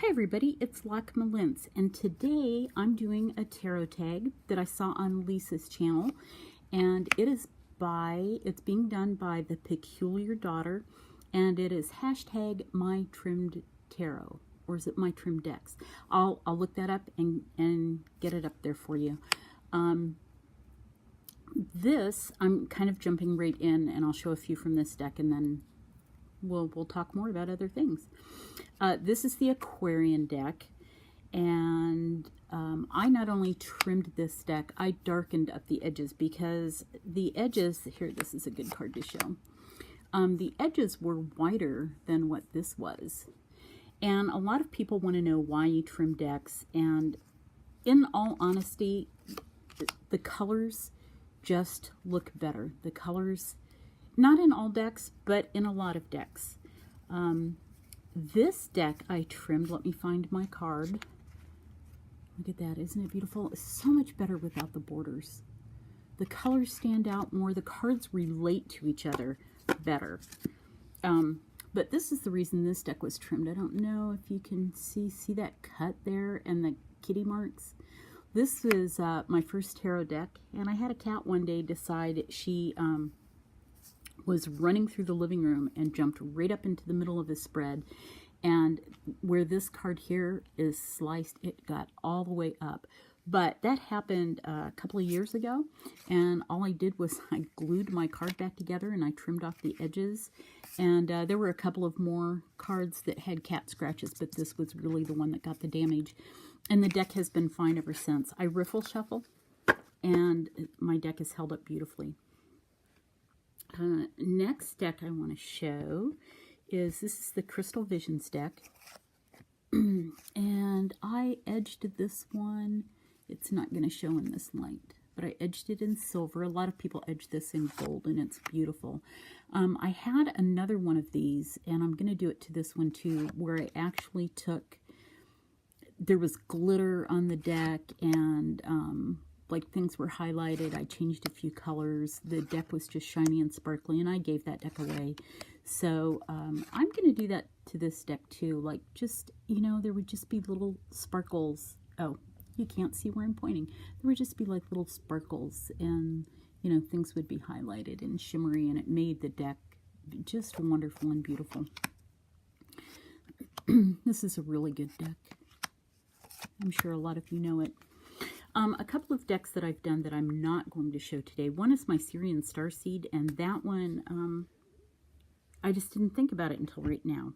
Hi everybody, it's Lakma Linz, and today I'm doing a tarot tag that I saw on Lisa's channel, and it's being done by The Peculiar Daughter, and it is hashtag My Trimmed Tarot, or is it My Trimmed Decks? I'll look that up and get it up there for you. I'm kind of jumping right in, and I'll show a few from this deck, and then we'll talk more about other things. This is the Aquarian deck, and I not only trimmed this deck, I darkened up the edges because the edges, here, this is a good card to show. The edges were wider than what this was. And a lot of people want to know why you trim decks, and in all honesty, the colors just look better. The colors, not in all decks, but in a lot of decks. This deck I trimmed. Let me find my card. Look at that. Isn't it beautiful? It's so much better without the borders. The colors stand out more. The cards relate to each other better. But this is the reason this deck was trimmed. I don't know if you can see that cut there and the kitty marks. This is my first tarot deck, and I had a cat one day decide she was running through the living room and jumped right up into the middle of the spread, and where this card here is sliced, it got all the way up. But that happened a couple of years ago, and all I did was I glued my card back together and I trimmed off the edges, and there were a couple of more cards that had cat scratches, but this was really the one that got the damage, and the deck has been fine ever since. I riffle shuffle, and my deck has held up beautifully. Next deck I want to show is, this is the Crystal Visions deck, and I edged this one. It's not going to show in this light, but I edged it in silver. A lot of people edge this in gold, and it's beautiful. I had another one of these, and I'm going to do it to this one too, where I actually took, there was glitter on the deck, and like things were highlighted. I changed a few colors. The deck was just shiny and sparkly, and I gave that deck away. So I'm going to do that to this deck too. Like, just, you know, there would just be little sparkles. Oh, you can't see where I'm pointing. There would just be like little sparkles, and, you know, things would be highlighted and shimmery, and it made the deck just wonderful and beautiful. This is a really good deck. I'm sure a lot of you know it. A couple of decks that I've done that I'm not going to show today. One is my Syrian Starseed, and that one, I just didn't think about it until right now.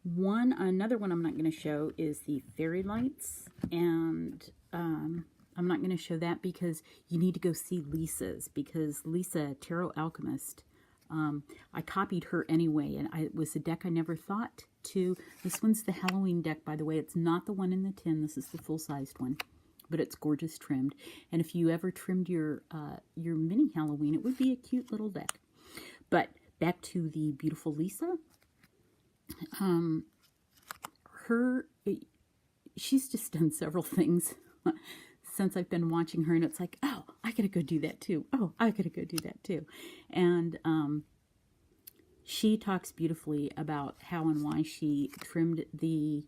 Another one I'm not going to show is the Fairy Lights, and I'm not going to show that because you need to go see Lisa's, because Lisa, Tarot Alchemist, I copied her anyway, and it was a deck I never thought to. This one's the Halloween deck, by the way. It's not the one in the tin. This is the full-sized one, but it's gorgeous trimmed. And if you ever trimmed your mini Halloween, it would be a cute little deck. But back to the beautiful Lisa. She's just done several things since I've been watching her, and it's like, oh, I gotta go do that too. Oh, I gotta go do that too. And she talks beautifully about how and why she trimmed the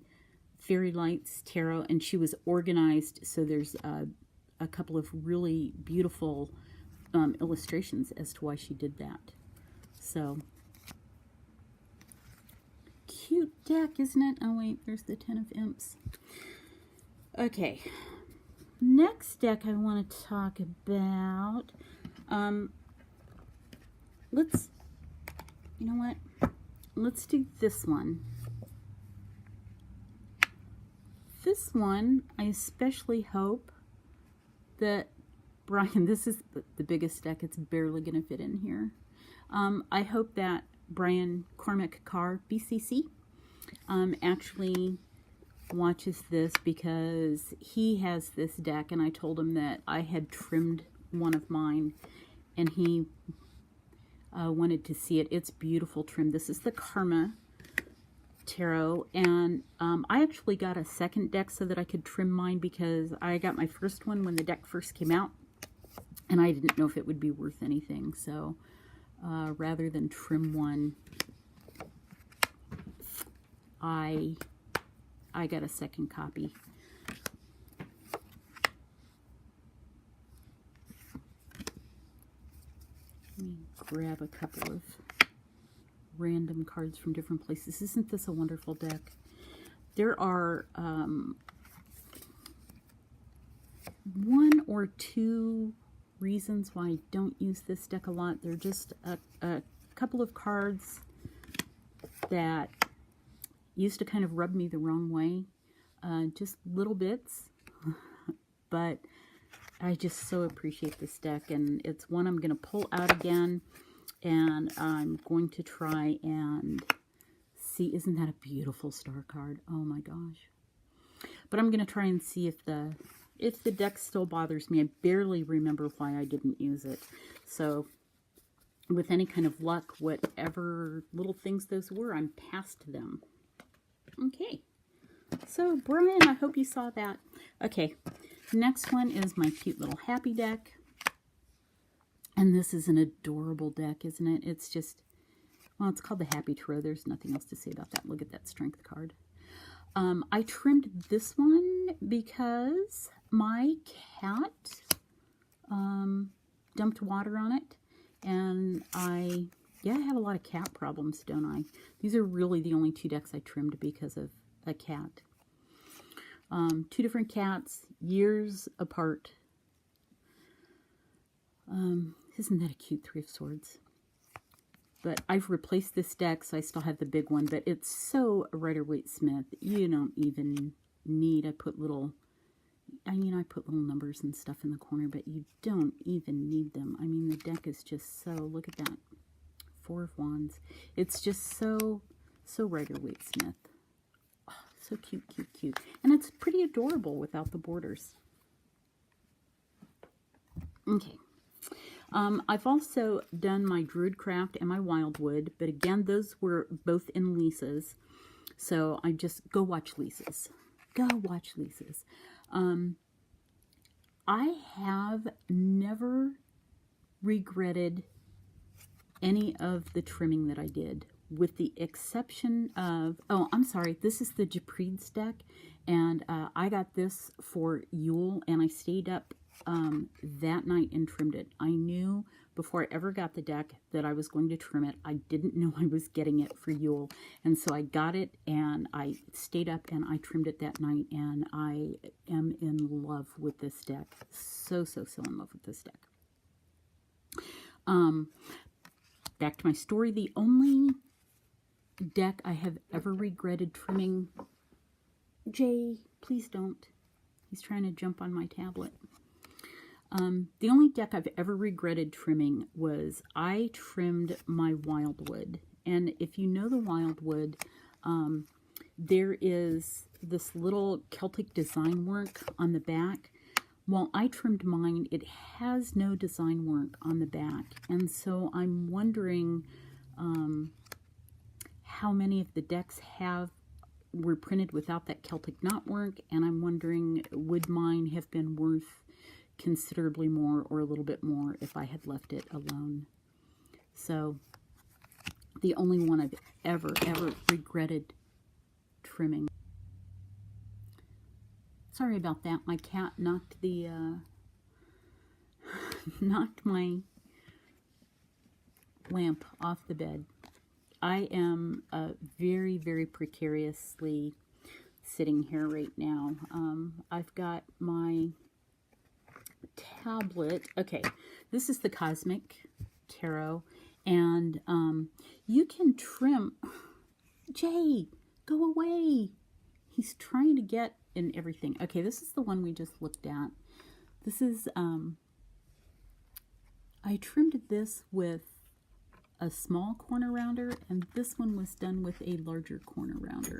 Fairy Lights tarot, and she was organized, so there's a couple of really beautiful illustrations as to why she did that. So, cute deck, isn't it? Oh wait, there's the Ten of Imps. Okay, next deck I want to talk about, you know what, let's do this one. This one, I especially hope that Brian, this is the biggest deck, it's barely going to fit in here. I hope that Brian Cormac Carr, BCC, actually watches this, because he has this deck, and I told him that I had trimmed one of mine, and he wanted to see it. It's beautiful trim. This is the Karma Tarot, and I actually got a second deck so that I could trim mine, because I got my first one when the deck first came out, and I didn't know if it would be worth anything. So rather than trim one, I I got a second copy. Let me grab a couple of random cards from different places. Isn't this a wonderful deck? There are one or two reasons why I don't use this deck a lot. They're just a couple of cards that used to kind of rub me the wrong way. Just little bits. But I just so appreciate this deck, and it's one I'm going to pull out again, and I'm going to try and see. Isn't that a beautiful star card? Oh my gosh. But I'm going to try and see if the deck still bothers me. I barely remember why I didn't use it. So with any kind of luck, whatever little things those were, I'm past them. Okay. So Brian, I hope you saw that. Okay. Next one is my cute little happy deck. And this is an adorable deck, isn't it? It's just, well, it's called the Happy Tarot. There's nothing else to say about that. Look at that strength card. I trimmed this one because my cat dumped water on it. And I have a lot of cat problems, don't I? These are really the only two decks I trimmed because of a cat. Two different cats, years apart. Isn't that a cute Three of Swords? But I've replaced this deck, so I still have the big one. But it's so Rider-Waite-Smith. You don't even need. I put little numbers and stuff in the corner, but you don't even need them. I mean, the deck is just so. Look at that, Four of Wands. It's just so Rider-Waite-Smith. So cute, cute, cute. And it's pretty adorable without the borders. Okay. I've also done my Druidcraft and my Wildwood, but again, those were both in Lisa's. So I just, go watch Lisa's. Go watch Lisa's. I have never regretted any of the trimming that I did, with the exception of, oh, I'm sorry, this is the Japreed's deck, and I got this for Yule, and I stayed up that night and trimmed it. I knew before I ever got the deck that I was going to trim it. I didn't know I was getting it for Yule, and so I got it, and I stayed up and I trimmed it that night, and I am in love with this deck. So in love with this deck. Back to my story. The only deck I have ever regretted trimming. Jay, please don't. He's trying to jump on my tablet. The only deck I've ever regretted trimming was I trimmed my Wildwood. And if you know the Wildwood, there is this little Celtic design work on the back. While I trimmed mine, it has no design work on the back. And so I'm wondering how many of the decks were printed without that Celtic knot work. And I'm wondering, would mine have been worth considerably more or a little bit more if I had left it alone? So the only one I've ever regretted trimming. Sorry about that. My cat knocked the knocked my lamp off the bed. I am very precariously sitting here right now. I've got my tablet. Okay, this is the Cosmic Tarot, and you can trim. Jay, go away. He's trying to get in everything. Okay, this is the one we just looked at. This is I trimmed this with a small corner rounder, and this one was done with a larger corner rounder.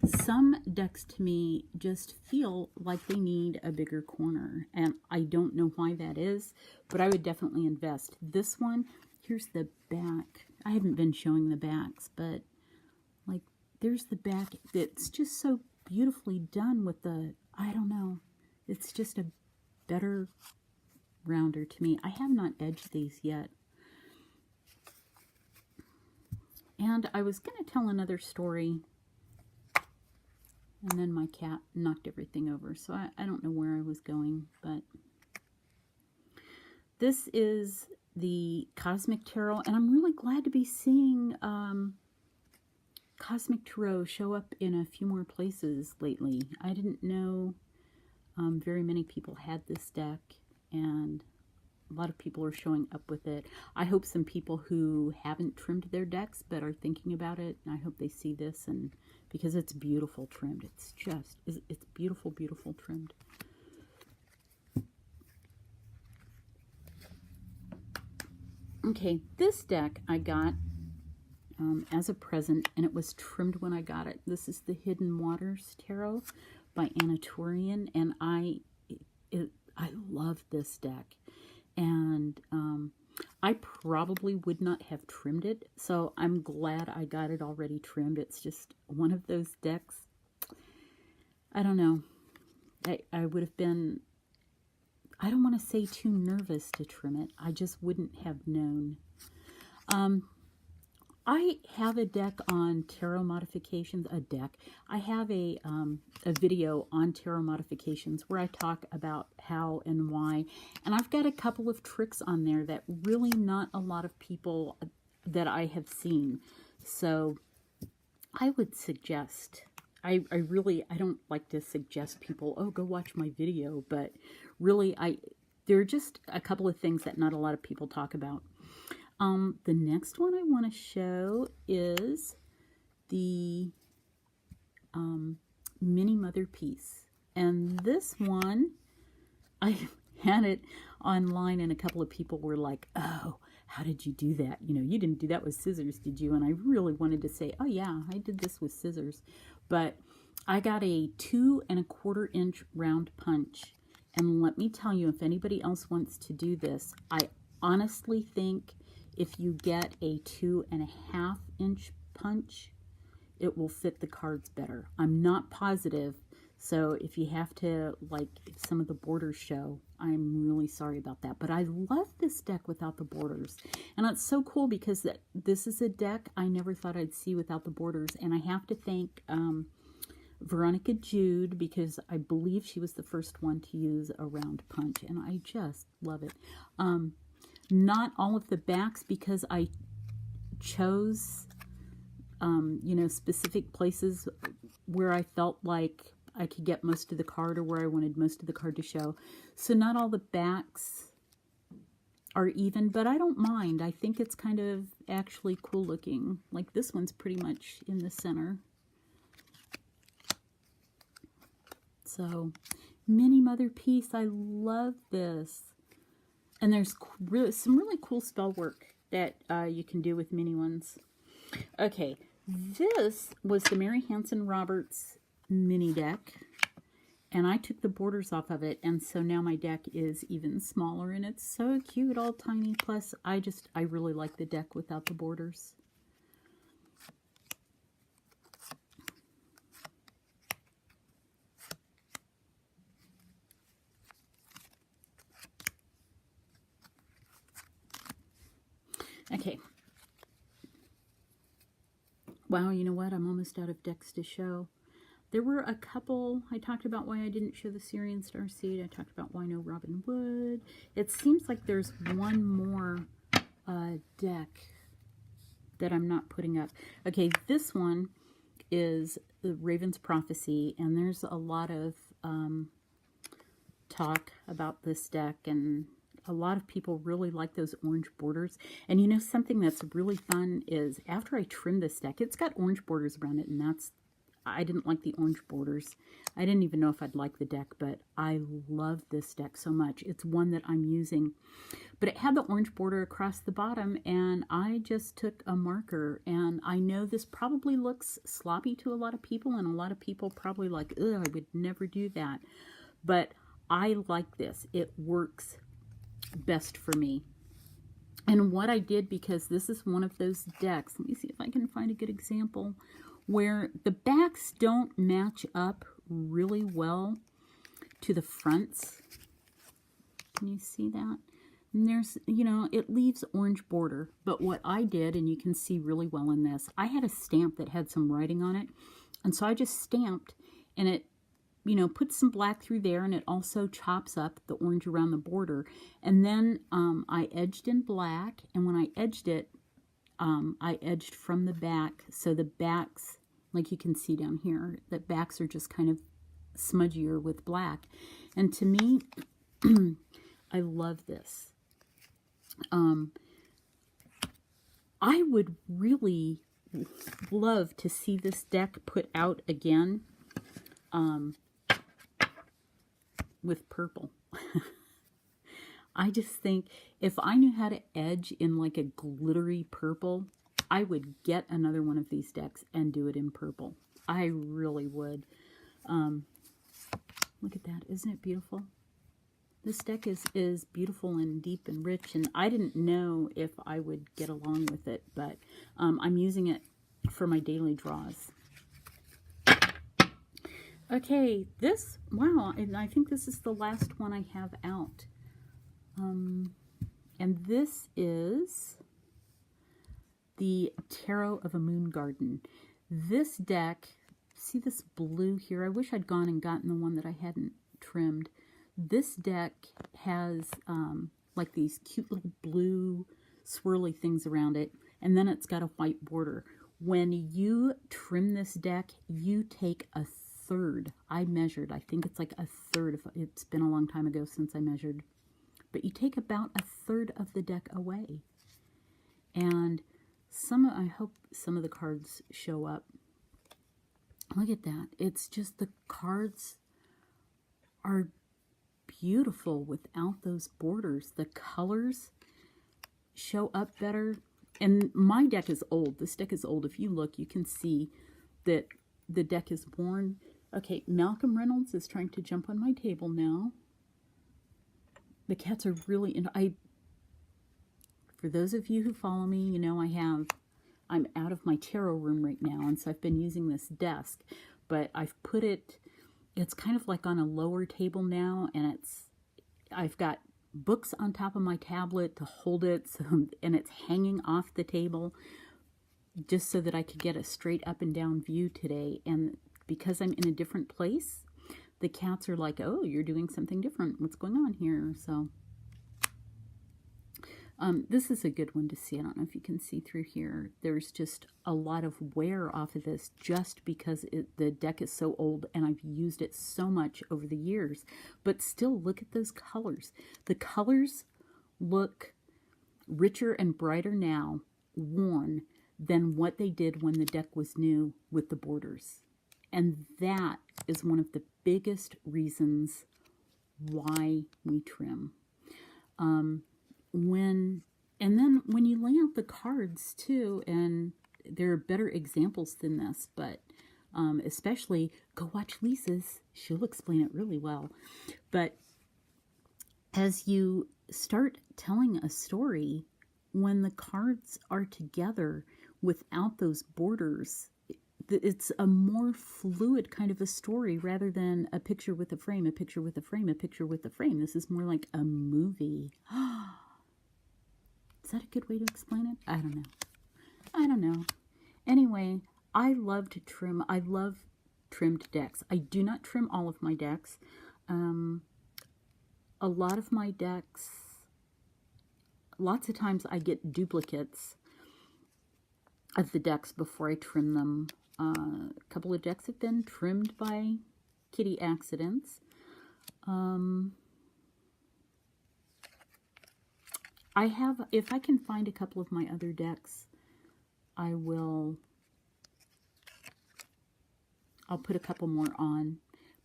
Some decks to me just feel like they need a bigger corner, and I don't know why that is, but I would definitely invest. This one, here's the back. I haven't been showing the backs, but like there's the back. It's just so beautifully done with the, I don't know, it's just a better rounder to me. I have not edged these yet. And I was going to tell another story. And then my cat knocked everything over. So I don't know where I was going, but this is the Cosmic Tarot, and I'm really glad to be seeing Cosmic Tarot show up in a few more places lately. I didn't know very many people had this deck, and a lot of people are showing up with it. I hope some people who haven't trimmed their decks but are thinking about it, I hope they see this, and because it's beautiful trimmed. It's beautiful, beautiful trimmed. Okay, this deck I got as a present, and it was trimmed when I got it. This is the Hidden Waters Tarot by Anna Turian, and I love this deck. And I probably would not have trimmed it, so I'm glad I got it already trimmed. It's just one of those decks. I don't know. I would have been, I don't want to say too nervous to trim it. I just wouldn't have known. I have a deck on tarot modifications, I have a video on tarot modifications where I talk about how and why. And I've got a couple of tricks on there that really not a lot of people that I have seen. So I would suggest, I don't like to suggest people, oh, go watch my video. But really, there are just a couple of things that not a lot of people talk about. The next one I want to show is the Mini Mother piece. And this one, I had it online and a couple of people were like, oh, how did you do that? You know, you didn't do that with scissors, did you? And I really wanted to say, oh yeah, I did this with scissors. But I got a 2 1/4 inch round punch. And let me tell you, if anybody else wants to do this, I honestly think if you get a 2 1/2 inch punch, it will fit the cards better. I'm not positive, so if you have to, like, some of the borders show, I'm really sorry about that. But I love this deck without the borders. And it's so cool because this is a deck I never thought I'd see without the borders. And I have to thank Veronica Jude, because I believe she was the first one to use a round punch. And I just love it. Not all of the backs, because I chose, you know, specific places where I felt like I could get most of the card, or where I wanted most of the card to show. So not all the backs are even, but I don't mind. I think it's kind of actually cool looking. Like this one's pretty much in the center. So, Mini Mother piece. I love this. And there's some really cool spell work that you can do with mini ones. Okay, this was the Mary Hanson Roberts mini deck. And I took the borders off of it. And so now my deck is even smaller. And it's so cute, all tiny. Plus, I really like the deck without the borders. Okay. Wow, you know what? I'm almost out of decks to show. There were a couple. I talked about why I didn't show the Syrian Starseed. I talked about why no Robin Wood. It seems like there's one more deck that I'm not putting up. Okay, this one is the Raven's Prophecy, and there's a lot of talk about this deck, and a lot of people really like those orange borders. And you know, something that's really fun is after I trim this deck, it's got orange borders around it, and I didn't like the orange borders. I didn't even know if I'd like the deck, but I love this deck so much. It's one that I'm using. But it had the orange border across the bottom, and I just took a marker. And I know this probably looks sloppy to a lot of people, and a lot of people probably like, ugh, I would never do that. But I like this. It works best for me. And what I did, because this is one of those decks, let me see if I can find a good example, where the backs don't match up really well to the fronts. Can you see that? And there's, you know, it leaves orange border. But what I did, and you can see really well in this, I had a stamp that had some writing on it. And so I just stamped, and it, you know, puts some black through there, and it also chops up the orange around the border. And then I edged in black, and when I edged it, I edged from the back, so the backs, like you can see down here, the backs are just kind of smudgier with black. And to me, I love this. I would really love to see this deck put out again with purple. I just think if I knew how to edge in like a glittery purple, I would get another one of these decks and do it in purple. I really would. Look at that. Isn't it beautiful? This deck is beautiful and deep and rich, and I didn't know if I would get along with it, but I'm using it for my daily draws. Okay, this, wow, and I think this is the last one I have out. And this is the Tarot of a Moon Garden. This deck, see this blue here? I wish I'd gone and gotten the one that I hadn't trimmed. This deck has like these cute little blue swirly things around it, and then it's got a white border. When you trim this deck, you take a third. I measured, I think it's like a third. It's been a long time ago since I measured. But you take about a third of the deck away. And I hope some of the cards show up. Look at that. It's just the cards are beautiful without those borders. The colors show up better. And my deck is old. This deck is old. If you look, you can see that the deck is worn. Okay, Malcolm Reynolds is trying to jump on my table now. The cats are really, for those of you who follow me, you know I'm out of my tarot room right now, and so I've been using this desk, but I've put it's kind of like on a lower table now, and I've got books on top of my tablet to hold it, and it's hanging off the table just so that I could get a straight up and down view today. And because I'm in a different place, the cats are like, oh, you're doing something different. What's going on here? So this is a good one to see. I don't know if you can see through here. There's just a lot of wear off of this just because the deck is so old and I've used it so much over the years. But still, look at those colors. The colors look richer and brighter now, worn, than what they did when the deck was new with the borders. And that is one of the biggest reasons why we trim. And then when you lay out the cards too, and there are better examples than this, but especially go watch Lisa's. She'll explain it really well. But as you start telling a story, when the cards are together without those borders, it's a more fluid kind of a story rather than a picture with a frame, a picture with a frame, a picture with a frame. This is more like a movie. Is that a good way to explain it? I don't know. I don't know. Anyway, I love to trim. I love trimmed decks. I do not trim all of my decks. A lot of my decks, lots of times I get duplicates of the decks before I trim them. A couple of decks have been trimmed by kitty accidents. If I can find a couple of my other decks, I'll put a couple more on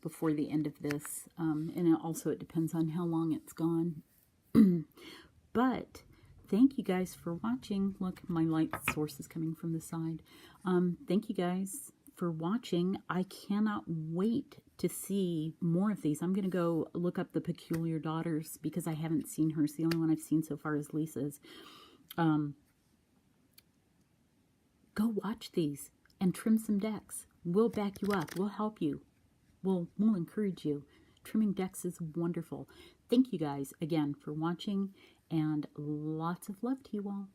before the end of this. And it depends on how long it's gone. But thank you guys for watching. Look, my light source is coming from the side. Thank you guys for watching. I cannot wait to see more of these. I'm going to go look up the Peculiar Daughters because I haven't seen hers. The only one I've seen so far is Lisa's. Go watch these and trim some decks. We'll back you up. We'll help you. We'll encourage you. Trimming decks is wonderful. Thank you guys again for watching, and lots of love to you all.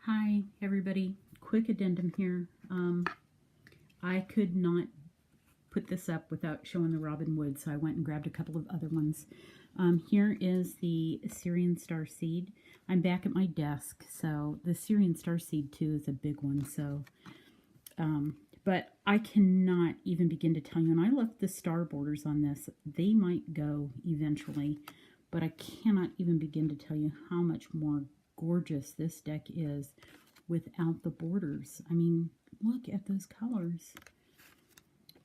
Hi, everybody. quick addendum here. I could not put this up without showing the Robin Wood, so I went and grabbed a couple of other ones. Here is the Syrian Starseed. I'm back at my desk, so the Syrian Starseed too is a big one. So, but I cannot even begin to tell you. And I left the star borders on this. They might go eventually, but I cannot even begin to tell you how much more gorgeous this deck is without the borders. I mean, look at those colors.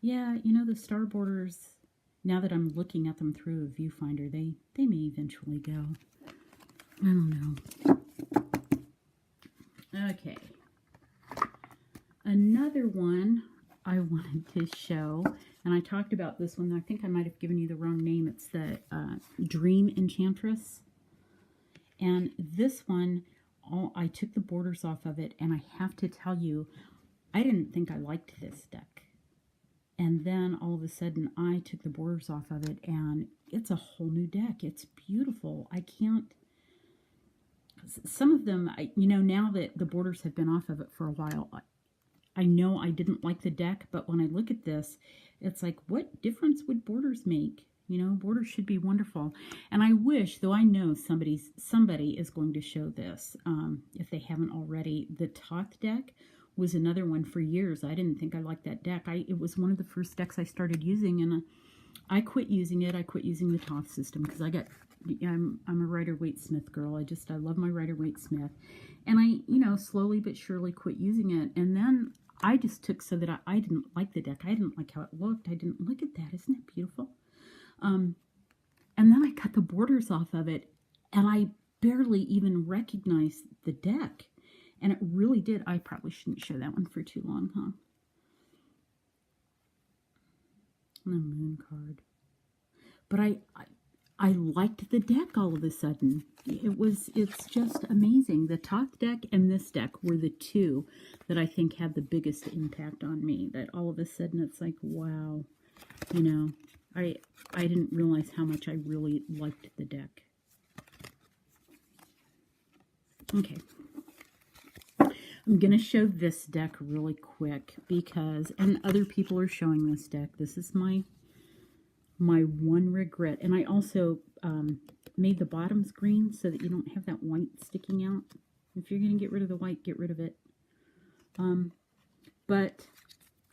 Yeah, you know, the star borders, now that I'm looking at them through a viewfinder, they may eventually go. I don't know. Okay. Another one I wanted to show, and I talked about this one. I think I might have given you the wrong name. It's the Dream Enchantress. And this one, I took the borders off of it, and I have to tell you, I didn't think I liked this deck. And then all of a sudden I took the borders off of it and it's a whole new deck. It's beautiful. I can't, some of them, you know, now that the borders have been off of it for a while, I know I didn't like the deck, but when I look at this, it's like, what difference would borders make? You know, borders should be wonderful. And I wish, though I know somebody is going to show this, if they haven't already, the Thoth deck was another one for years. I didn't think I liked that deck. It was one of the first decks I started using, and I quit using it. I quit using the Thoth system because I'm a Rider-Waite-Smith girl. I love my Rider-Waite-Smith. And I, you know, slowly but surely quit using it. And then I just took so that I didn't like the deck. I didn't like how it looked. I didn't look at that. Isn't it beautiful? And then I cut the borders off of it, and I barely even recognized the deck. And it really did. I probably shouldn't show that one for too long, huh? The Moon card. But I liked the deck all of a sudden. It's just amazing. The Thoth deck and this deck were the two that I think had the biggest impact on me. That all of a sudden it's like, wow, you know, I didn't realize how much I really liked the deck. Okay. I'm going to show this deck really quick because, and other people are showing this deck. This is my one regret. And I also made the bottoms green so that you don't have that white sticking out. If you're going to get rid of the white, get rid of it. But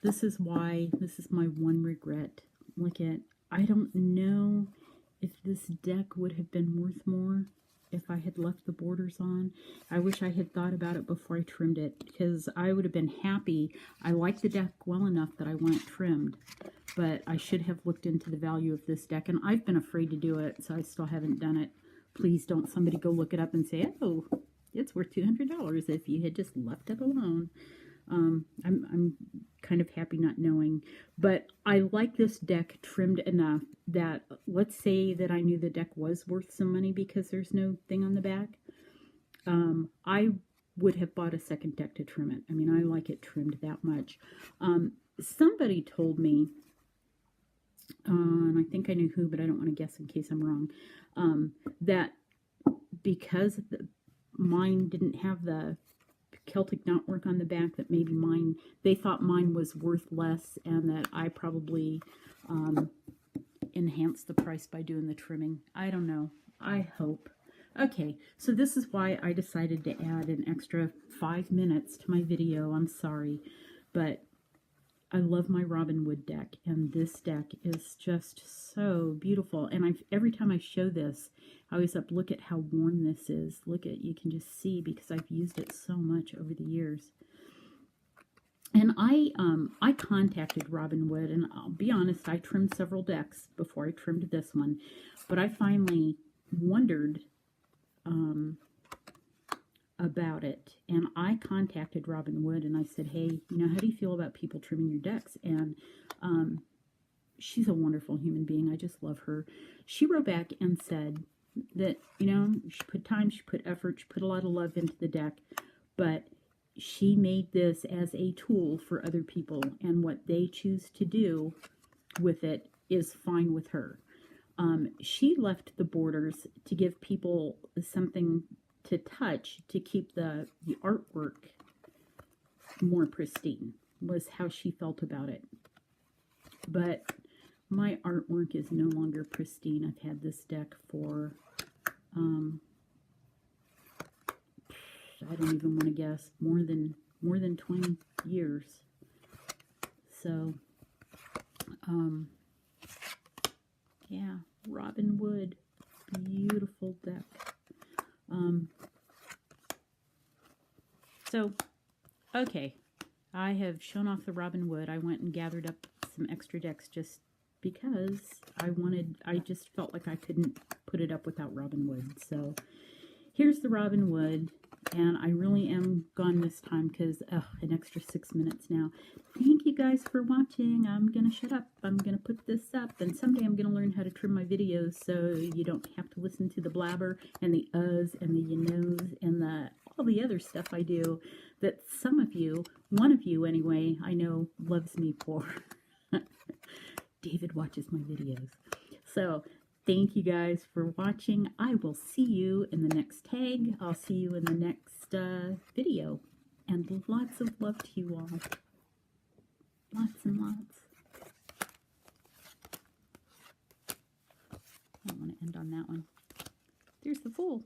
this is why, this is my one regret. Look at, I don't know if this deck would have been worth more if I had left the borders on. I wish I had thought about it before I trimmed it, because I would have been happy. I like the deck well enough that I want it trimmed, but I should have looked into the value of this deck, and I've been afraid to do it, so I still haven't done it. Please don't somebody go look it up and say, oh, it's worth $200 if you had just left it alone. I'm kind of happy not knowing, but I like this deck trimmed enough that, let's say that I knew the deck was worth some money because there's no thing on the back. I would have bought a second deck to trim it. I mean, I like it trimmed that much. Somebody told me, and I think I knew who, but I don't want to guess in case I'm wrong, that because mine didn't have the Celtic knotwork on the back, that maybe mine, they thought mine was worth less, and that I probably enhanced the price by doing the trimming. I don't know. I hope. Okay, so this is why I decided to add an extra 5 minutes to my video. I'm sorry, but I love my Robin Wood deck, and this deck is just so beautiful. And every time I show this, I always look at how worn this is. Look at, you can just see, because I've used it so much over the years. And I contacted Robin Wood, and I'll be honest, I trimmed several decks before I trimmed this one, but I finally wondered about it, and I contacted Robin Wood, and I said, hey, you know, how do you feel about people trimming your decks? And she's a wonderful human being. I just love her. She wrote back and said that, you know, she put time, she put effort, she put a lot of love into the deck, but she made this as a tool for other people, and what they choose to do with it is fine with her. She left the borders to give people something to touch, to keep the artwork more pristine, was how she felt about it. But my artwork is no longer pristine. I've had this deck for, I don't even want to guess, more than 20 years. So, yeah, Robin Wood, beautiful deck. So, okay, I have shown off the Robin Wood. I went and gathered up some extra decks just because I just felt like I couldn't put it up without Robin Wood. So, here's the Robin Wood, and I really am gone this time because, an extra 6 minutes now. Thank you guys for watching. I'm going to shut up. I'm going to put this up, and someday I'm going to learn how to trim my videos so you don't have to listen to the blabber and the uhs and the you knows and all the other stuff I do that some of you, one of you anyway, I know loves me for. David watches my videos. So, thank you guys for watching. I will see you in the next tag. I'll see you in the next video. And lots of love to you all. Lots and lots. I don't want to end on that one. There's the Fool.